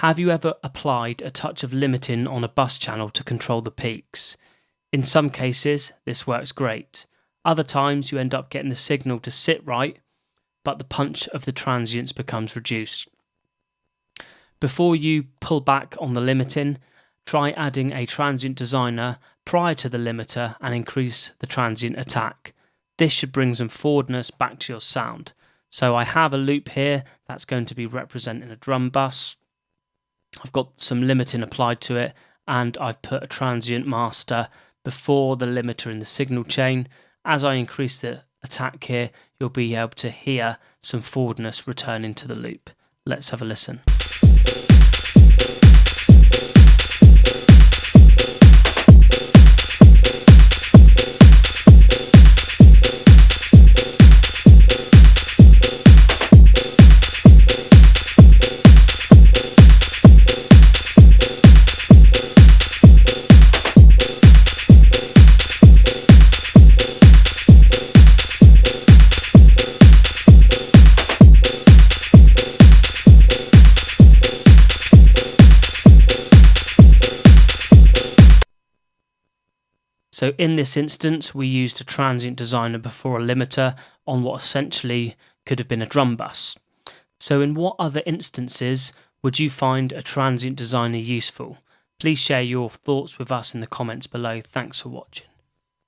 Have you ever applied a touch of limiting on a bus channel to control the peaks? In some cases, this works great. Other times you end up getting the signal to sit right, but the punch of the transients becomes reduced. Before you pull back on the limiting, try adding a transient designer prior to the limiter and increase the transient attack. This should bring some forwardness back to your sound. So I have a loop here that's going to be representing a drum bus. I've got some limiting applied to it, and I've put a transient master before the limiter in the signal chain. As I increase the attack here, you'll be able to hear some forwardness return into the loop. Let's have a listen. So in this instance, we used a transient designer before a limiter on what essentially could have been a drum bus. So in what other instances would you find a transient designer useful? Please share your thoughts with us in the comments below. Thanks for watching.